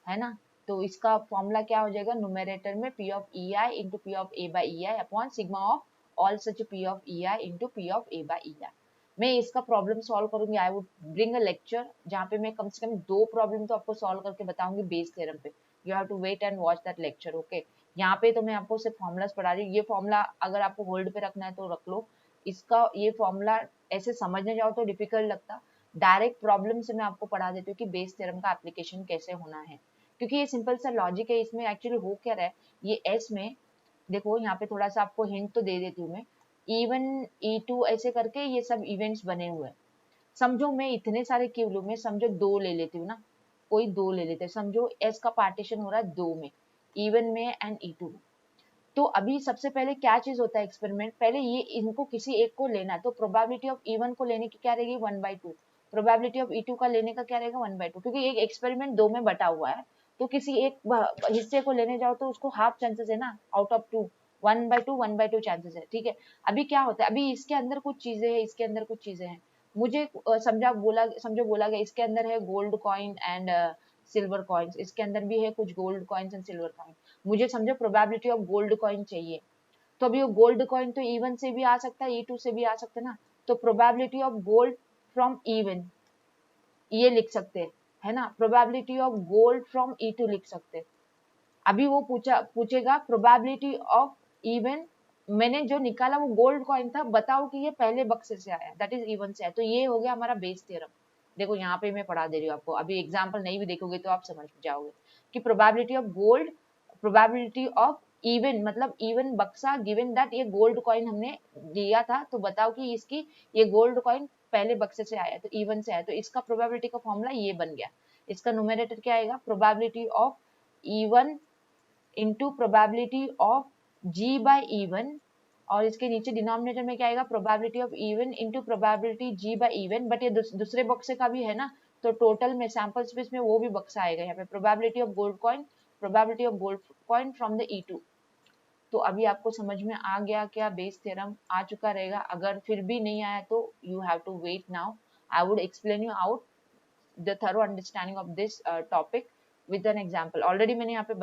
है ना। तो इसका फॉर्मूला क्या हो जाएगा, न्यूमरेटर में P of EI into P of A by EI upon sigma of all such P of EI into P of A by EI। मैं इसका प्रॉब्लम सॉल्व करूंगी, I would bring a lecture जहाँ पे मैं कम से कम 2 problem तो आपको solve करके बताऊंगी बेस थ्योरम पे, you have to wait and watch that lecture, okay. यहाँ पे तो मैं आपको सिर्फ फॉर्मुलाज पढ़ा रही हूँ, ये फॉर्मूला अगर आपको होल्ड पे रखना है तो रख लो, इसका ये फॉर्मूला ऐसे समझने जाओ तो डिफिकल्ट लगता, डायरेक्ट प्रॉब्लम से मैं आपको पढ़ा देती हूँ कि बेस थ्योरम का एप्लीकेशन कैसे होना है, क्योंकि ये सिंपल सा लॉजिक है, इसमें एक्चुअली हो क्या रहा है, ये एस में देखो यहाँ पे थोड़ा सा आपको हिंट तो दे देती हूँ मैं, E1 E2 ऐसे करके ये सब इवेंट्स बने हुए हैं, समझो मैं इतने सारे क्यों लूं, मैं समझो 2 ले लेती हूँ ना, कोई 2 ले लेते हैं, समझो S का पार्टीशन हो रहा है 2 में, E1 में एंड E2 में। तो अभी सबसे पहले क्या चीज होता है एक्सपेरिमेंट, पहले ये इनको किसी एक को लेना है, तो प्रोबेबिलिटी ऑफ E1 को लेने की क्या रहेगी 1/2, प्रोबेबिलिटी ऑफ E2 का लेने का क्या रहेगा 1/2, क्योंकि एक एक्सपेरिमेंट 2 में बटा हुआ है, तो किसी एक हिस्से को लेने जाओ तो उसको हाफ चांसेस है ना, आउट ऑफ 2 1/2 चांसेस है, ठीक है। अभी क्या होता है, अभी इसके अंदर कुछ चीजें हैं, इसके अंदर कुछ चीजें हैं, मुझे समझो बोला गया इसके अंदर है gold coin and silver coins, इसके अंदर भी है कुछ gold coins and silver coin, मुझे समझो प्रोबेबिलिटी ऑफ गोल्ड कॉइन चाहिए, तो अभी वो गोल्ड कॉइन तो E1 से भी आ सकता है, E2 से भी आ सकता है ना, तो probability of gold from E1 ये लिख सकते हैं, है ना, probability of gold from E2 लिख सकते हैं। अभी वो पूछेगा प्रोबेबिलिटी ऑफ इवन, मैंने जो निकाला वो गोल्ड कॉइन था, बताओ कि ये पहले बक्से से आया, दैट इज इवन से आया, तो ये हो गया हमारा बेस थ्योरम। देखो यहाँ पे मैं पढ़ा दे रही हूँ आपको, अभी एग्जांपल नहीं भी देखोगे तो आप समझ जाओगे कि probability of gold, probability of even मतलब इवन बक्सा, गिवन दैट ये गोल्ड कॉइन हमने लिया था, तो बताओ कि इसकी ये गोल्ड कॉइन पहले बक्से से आया, तो इवन से आया, तो इसका प्रोबेबिलिटी का फॉर्मूला ये बन गया। इसका न्यूमरेटर क्या आएगा, probability of E one into probability of G by E one, और इसके नीचे डिनोमिनेटर में क्या आएगा, probability of E one into probability G by E one, but ये दूसरे बक्से का भी है ना, तो टोटल में सैंपल स्पेस में वो भी बक्सा आएगा यहाँ पे, probability of gold coin, probability of gold coin from the E2। तो अभी आपको समझ में आ गया क्या, बेस थ्योरम आ चुका रहेगा। अगर फिर भी नहीं आया तो you have to wait now, I would explain you out the thorough understanding of this topic with an example। already मैंने यहाँ पे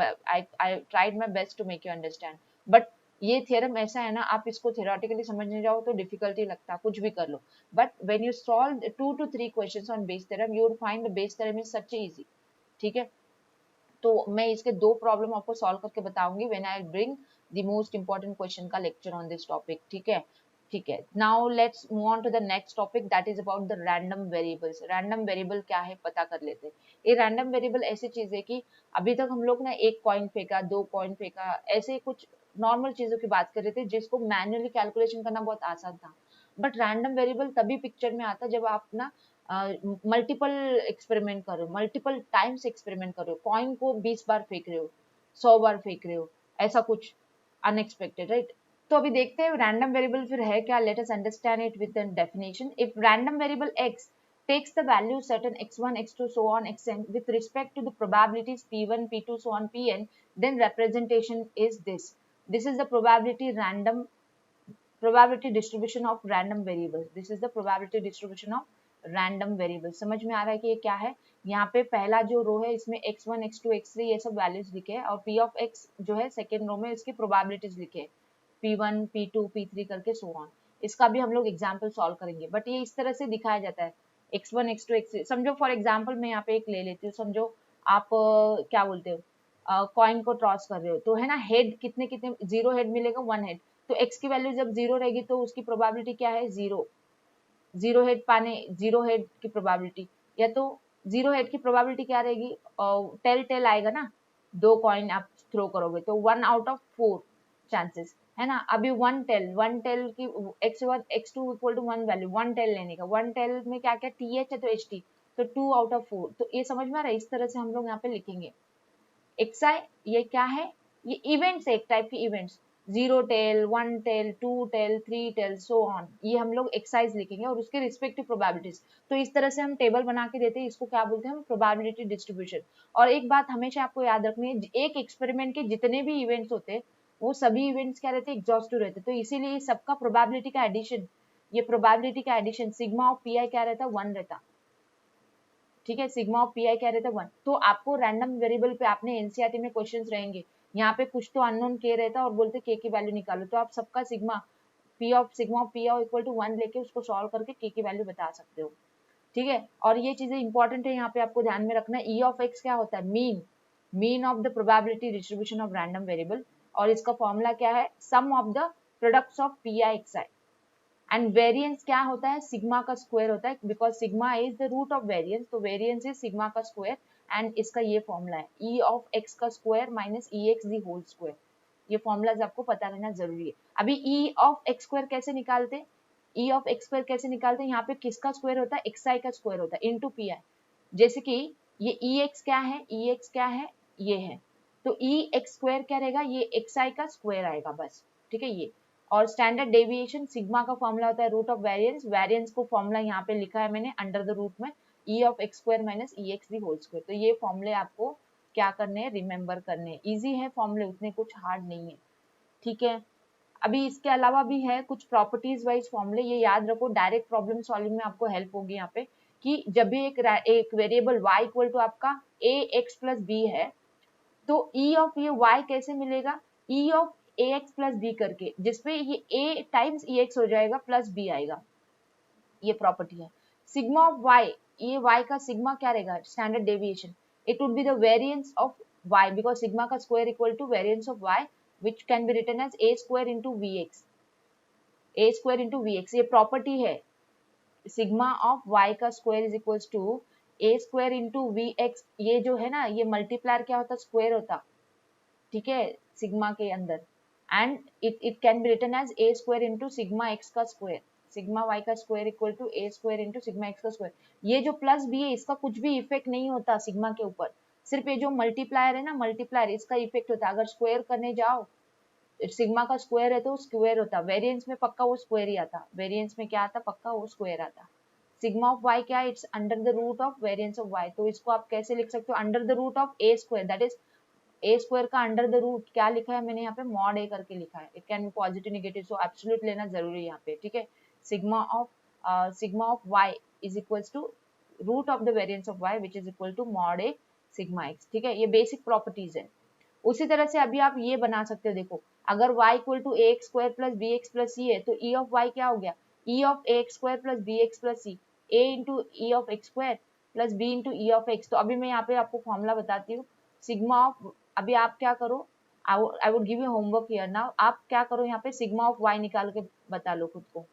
I tried my best to make you understand, but ये theorem ऐसा है ना, आप इसको theoretically समझने जाओ तो difficulty लगता है, कुछ भी कर लो, but when you solve 2 to 3 questions on base theorem you will find the base theorem is such easy। ठीक है, तो मैं इसके 2 प्रॉब्लम आपको सॉल्व करके बताऊंगी when I bring the most important question का lecture on this topic। ठीक है, ठीक है, now let's move on to the next topic, that is about the random variables. Random variable क्या है पता कर लेते हैं। ये रैंडम वेरिएबल ऐसी चीज है कि अभी तक हम लोग ना एक कॉइन फेंका, 2 कॉइन फेंका, ऐसे कुछ नॉर्मल चीजों की बात कर रहे थे जिसको मैन्युअली कैलकुलेशन करना बहुत आसान था, बट रैंडम वेरिएबल तभी पिक्चर में आता जब आप ना मल्टीपल एक्सपेरिमेंट कर रहे हो, मल्टीपल टाइम्स एक्सपेरिमेंट कर रहे हो, कॉइन को 20 बार फेंक रहे हो, 100 बार फेंक रहे हो, ऐसा कुछ अनएक्सपेक्टेड, राइट। तो अभी देखते हैं रैंडम वेरिएबल फिर है क्या, let us understand it with the definition. If random variable x takes the value certain x1 x2 so on xn with respect to the probabilities p1 p2 so on pn, then representation is this is the probability distribution of random variables, this is the probability distribution of random variables। समझ में आ रहा है कि ये क्या है। यहाँ पे पहला जो रो है इसमें x1 x2 x3 ये सब वैल्यूज लिखे हैं, और p of x जो है सेकेंड रो में इसकी प्रोबेबिलिटीज लिखे हैं, P1 P2 P3 करके सो ऑन। इसका भी हम लोग एग्जाम्पल सॉल्व करेंगे, बट ये इस तरह से दिखाया जाता है x1 x2 x3। समझो फॉर एग्जाम्पल मैं यहाँ पे एक ले लेती हूँ, समझो आप क्या बोलते हो, कॉइन को टॉस कर रहे हो, तो है ना हेड कितने कितने, 0 हेड मिलेगा, 1 हेड, तो x की वैल्यू जब 0 रहेगी तो उसकी प्रोबेबिलिटी क्या है, 0 हेड पाने, 0 हेड की प्रोबेबिलिटी, या तो 0 हेड की प्रोबेबिलिटी क्या रहेगी, टेल टेल आएगा ना, 2 कॉइन आप थ्रो करोगे तो 1 आउट ऑफ 4 चांसेस, है ना। अभी 1 टेल की x1 x2 equal to 1 value, 1 tell लेने का, 1 टेल में क्या क्या th है तो ht, तो 2 आउट ऑफ 4, तो ये समझ में आ रहा है, इस तरह से हम लोग यहाँ पे लिखेंगे। xi ये क्या है, ये इवेंट्स है, एक टाइप की events, 0 tail, 1 tail, 2 tail, 3 tail so on, ये हम लोग एक्साइज लिखेंगे और उसके रिस्पेक्टिव प्रोबेबिलिटीज। तो इस तरह से हम टेबल बना के देते हैं, इसको क्या बोलते हैं हम, प्रोबेबिलिटी डिस्ट्रीब्यूशन। और एक बात हमेशा आपको याद रखनी है, एक एक्सपेरिमेंट के जितने भी इवेंट्स होते हैं वो सभी इवेंट्स क्या रहते हैं, एग्जॉस्टिव रहते हैं, तो इसीलिए सबका प्रोबेबिलिटी का एडिशन, ये प्रोबेबिलिटी का addition sigma of P I क्या रहता है, 1 रहता। ठीक है, सिग्मा ऑफ पी आई क्या रहता है, 1। तो आपको रैंडम वेरिएबल पे आपने एनसीईआरटी में क्वेश्चंस रहेंगे, यहाँ पे कुछ तो अननोन के रहता है और बोलते के की वैल्यू निकालो, तो आप सबका sigma of P I equal to 1 लेके उसको सॉल्व करके के की वैल्यू बता सकते हो। ठीक है, और ये चीजें इंपॉर्टेंट है, यहाँ पे आपको ध्यान में रखना है। ई ऑफ एक्स क्या होता है, mean of the probability distribution of random variable, और इसका फॉर्मूला क्या है, sum of the products of P I X I. And variance क्या होता है, सिग्मा का स्क्वायर होता है, because sigma is the root of variance, तो वेरिएंस इज सिग्मा का स्क्वायर, एंड इसका ये फॉर्मूला है ई ऑफ एक्स का square minus E X the whole square. ये फॉर्मूलाज आपको पता रहना जरूरी है। अभी ई ऑफ एक्स स्क्वायर कैसे निकालते, ई ऑफ एक्स स्क्वायर कैसे निकालते हैं, यहाँ पे किसका स्क्वायर होता है, एक्स आई का स्क्वायर होता है इनटू पी आई। जैसे कि ये ई एक्स क्या है, ई एक्स क्या है, ये है, तो ई एक्स स्क्वायर क्या रहेगा, ये एक्स आई का स्क्वायर आएगा बस। ठीक है, ये और स्टैंडर्ड डेविएशन सिग्मा का फॉर्मूला होता है रूट ऑफ वेरिएंस, वेरिएंस को फॉर्मूला यहाँ पे लिखा है मैंने अंडर द रूट में E of X square minus E X the whole square. तो ये फॉर्मूले आपको क्या करने हैं, रिमेंबर करने हैं, इजी है फॉर्मूले, उतने कुछ हार्ड नहीं है। ठीक है, अभी इसके अलावा भी है कुछ प्रॉपर्टीज वाइज फॉर्मूले, ये याद रखो, डायरेक्ट प्रॉब्लम सॉल्विंग में आपको हेल्प होगी यहाँ पे, कि जब भी एक वेरिएबल y इक्वल टू आपका a x प्लस बी है, तो e ऑफ ये y कैसे मिलेगा, e of A X plus B करके, जिसपे ये ए टाइम्स ई एक्स हो जाएगा प्लस बी आएगा, ये प्रॉपर्टी है। सिग्मा ऑफ वाई, ये वाई का सिग्मा क्या रहेगा, standard deviation, it would be the variance of Y, because sigma का square equal to variance of Y, which can be written as a square into vx, a square into vx, ये property है। Sigma of y का square is equals to a square into vx, ये जो है ना, ये multiplier क्या होता, स्क्वायर होता, ठीक है, सिग्मा के अंदर, and it can be written as a square into sigma x का स्क्वायर, सिग्मा y का square equal to a square into sigma x का स्क्वायर। ये जो प्लस b है, इसका कुछ भी इफेक्ट नहीं होता सिग्मा के ऊपर, सिर्फ ये जो मल्टीप्लायर है ना, मल्टीप्लायर, इसका इफेक्ट होता है। अगर स्क्वायर करने जाओ, सिग्मा का स्क्वायर है तो स्क्वायर होता, वेरिएंस में पक्का वो स्क्वायर ही आता, वेरिएंस में क्या आता, पक्का वो स्क्वायर आता। सिग्मा ऑफ y क्या है, it's under the root of variance of y, तो इसको आप कैसे लिख सकते हो, under the root of a square, that is a square का अंडर द रूट क्या लिखा है मैंने यहाँ पे, मॉड a करके लिखा है। It can be positive negative, so absolute लेना जरूरी है यहाँ पे, ठीक है। Sigma of y is equals to root of the variance of y which is equal to mod a sigma x, ठीक है, ये बेसिक प्रॉपर्टीज है। उसी तरह से अभी आप ये बना सकते हो, देखो अगर y equal to A X square plus B X plus C है, तो e ऑफ y क्या हो गया, e of A X square plus B X plus C, a into E of X square plus b into E of X. तो अभी मैं यहाँ पे आपको फॉर्मूला बताती हूँ, सिग्मा ऑफ, अभी आप क्या करो, I would give you homework here now, आप क्या करो यहाँ पे सिग्मा ऑफ y निकाल के बता लो खुद को,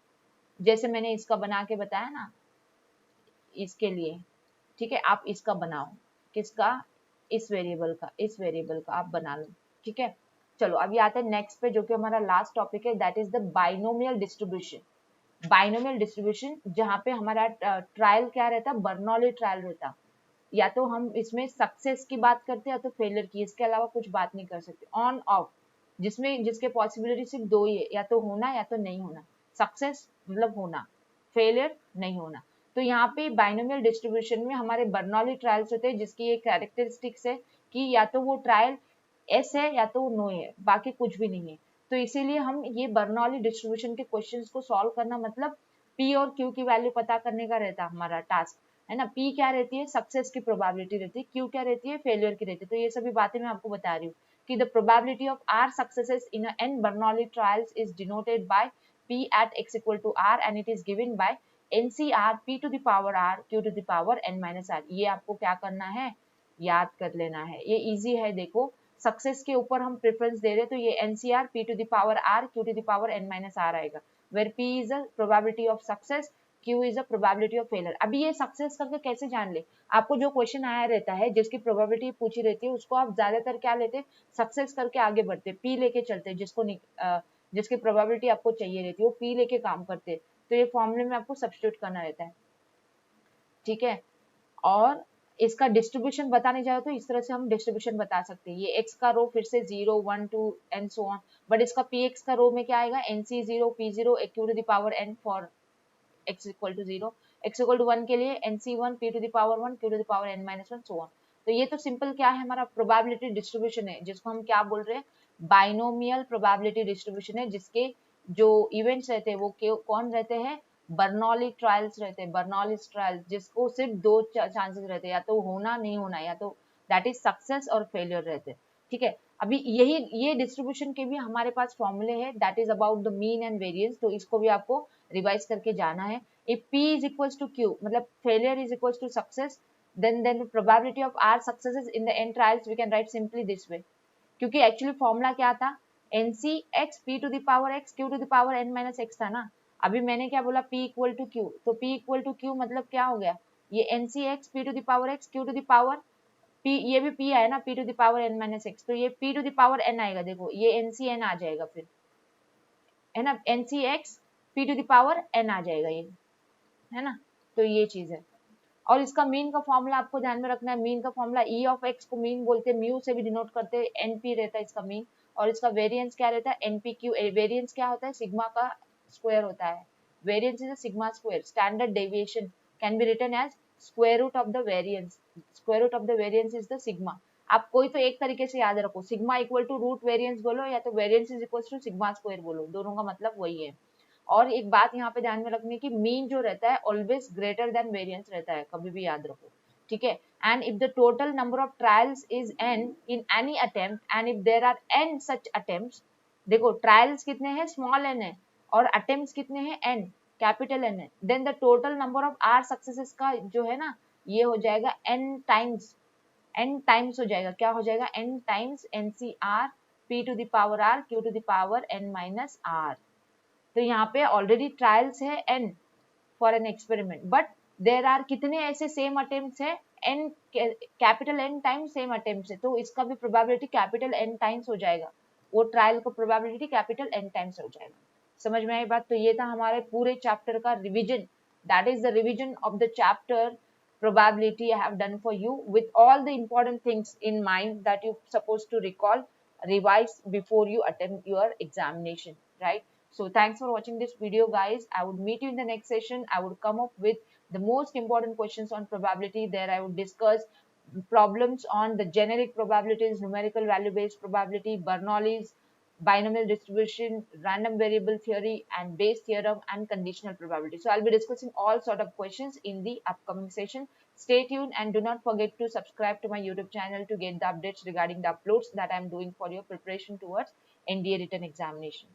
जैसे मैंने इसका बना के बताया ना, इसके लिए, ठीक है, आप इसका बनाओ, किसका, इस वेरिएबल का आप बना लो, ठीक है। चलो अभी आते हैं नेक्स्ट पे, जो कि हमारा लास्ट टॉपिक है, that is the binomial distribution. Binomial distribution जहाँ पे हमारा ट्रायल क्या रहता, बर्नौली ट्रायल रहता, या तो हम इसमें सक्सेस की बात करते हैं या तो फेलियर की, इसके अलावा कुछ बात नहीं कर सकते। ऑन ऑफ, जिसमें जिसके पॉसिबिलिटी सिर्फ दो ही है, या तो होना या तो नहीं होना, सक्सेस मतलब होना, फेलियर नहीं होना। तो यहाँ पे बाइनोमियल डिस्ट्रीब्यूशन में हमारे बर्नौली ट्रायल्स होते हैं, जिसकी एक कैरेक्टरिस्टिक्स है कि या तो वो ट्रायल एस है या तो नो है, बाकी कुछ भी नहीं है। तो इसीलिए हम ये बर्नौली डिस्ट्रीब्यूशन के क्वेश्चंस को सॉल्व करना, मतलब पी और क्यू की वैल्यू पता करने का रहता है हमारा टास्क, है ना। पी क्या रहती है, सक्सेस की प्रोबेबिलिटी रहती है, क्यू क्या रहती है, फेलियर की रहती है। तो ये सभी बातें मैं आपको बता रही हूँ कि the probability of R successes in N Bernoulli trials is denoted by p at x equal to r and it is given by ncr p to the power r q to the power n minus r। ये आपको क्या करना है, याद कर लेना है, ये इजी है। देखो सक्सेस के ऊपर हम प्रेफरेंस दे रहे, तो ये ncr p to the power r q to the power n minus r आएगा, where p is a probability of success, q is a probability of failure। अभी ये सक्सेस करके कैसे जान ले, आपको जो क्वेश्चन आया रहता है, जिसकी प्रोबेबिलिटी पूछी रहती है, उसको आप ज्यादातर क्या लेते, सक्सेस करके आगे बढ़ते, पी लेके चलते, जिसकी प्रोबेबिलिटी आपको चाहिए रहती है, वो पी लेके काम करते। तो ये फॉर्मूले में आपको सब्स्टिट्यूट करना रहता है, ठीक है। और इसका डिस्ट्रीब्यूशन बताने जाए तो इस तरह से हम डिस्ट्रीब्यूशन बता सकते हैं, ये x का रो फिर से 0 1 2 एंड सो ऑन, बट इसका px का रो में क्या आएगा, nc0 p0 q to the power n for x equal to 0, x equal to 1 के लिए nc1 p to the power 1 q to the power n minus 1 so on. तो ये तो सिंपल क्या है, हमारा प्रोबेबिलिटी डिस्ट्रीब्यूशन है, जिसको हम क्या बोल रहे हैं, बाइनोमियल प्रोबेबिलिटी डिस्ट्रीब्यूशन है, जिसके जो इवेंट्स रहते हैं वो कौन रहते हैं, बर्नौली ट्रायल्स रहते हैं, बर्नौली ट्रायल्स, जिसको सिर्फ दो चांसेस रहते हैं, या तो होना नहीं होना, या तो दैट इज सक्सेस और फेलियर रहते हैं, ठीक है। अभी यही ये डिस्ट्रीब्यूशन के भी हमारे पास फॉर्मूले हैं, that is about the mean and variance, तो इसको भी आपको रिवाइज करके जाना है। If p is equals to q, मतलब failure is equals to success, then the probability of r successes in the n trials we can write simply this way, क्योंकि actually formula क्या था, nc x p to the power x q to the power n minus x था ना। अभी मैंने क्या बोला, p equal to q, तो p equal to q मतलब क्या हो गया, ये nc x p to the power x q to the power p, ये भी p आया ना, p to the power n minus x, तो ये p to the power n आएगा, देखो ये nc n आ जाएगा, फिर है ना, nc x p to the power n आ जाएगा, ये है ना। तो ये चीज है। और इसका मीन का फॉर्मूला आपको ध्यान में रखना है, मीन का फॉर्मूला ई ऑफ एक्स को मीन बोलते हैं, म्यू से भी डिनोट करते हैं, एनपी रहता है इसका मीन, और इसका वेरिएंस क्या रहता है, एनपी क्यू। वेरिएंस क्या होता है, सिग्मा का स्क्वायर होता है, variance is a sigma square, standard deviation can be written as square root of the variance, square root of the variance is the sigma. आप कोई तो एक तरीके से याद रखो, sigma equal to root variance बोलो, या तो variance is equal to sigma square बोलो, दोनों का मतलब वही है। और एक बात यहाँ पे ध्यान में रखने की, मीन जो रहता है ऑलवेज ग्रेटर देन वेरिएंस रहता है, कभी भी याद रखो, ठीक है। And if the total number of trials is n in any attempt and if there are n such attempts, देखो ट्रायल्स कितने हैं, स्मॉल एन है, और अटेम्प्ट्स कितने हैं, एन, कैपिटल एन है, then the total number of R successes का जो है ना ये हो जाएगा एन टाइम्स हो जाएगा, क्या हो जाएगा, N times N C R P to the power R Q to the power N minus R. तो यहाँ पे ऑलरेडी ट्रायल्स है N for N experiment, but there are कितने ऐसे सेम अटेम्प्ट्स है, N, capital N times same attempts है, तो इसका भी प्रोबेबिलिटी कैपिटल एन टाइम्स हो जाएगा, वो ट्रायल का प्रोबेबिलिटी कैपिटल एन टाइम्स हो जाएगा। समझ में आई बात? तो ये था हमारे पूरे चैप्टर का revision, that is the revision of the chapter probability I have done for you with all the important things in mind that you supposed to recall, revise before you attempt your examination, right? So thanks for watching this video, guys. I would meet you in the next session. I would come up with the most important questions on probability. There I would discuss problems on the generic probabilities, numerical value based probability, Bernoulli's binomial distribution, random variable theory, and Bayes theorem, and conditional probability. So I'll be discussing all sort of questions in the upcoming session. Stay tuned and do not forget to subscribe to my YouTube channel to get the updates regarding the uploads that I'm doing for your preparation towards NDA written examination.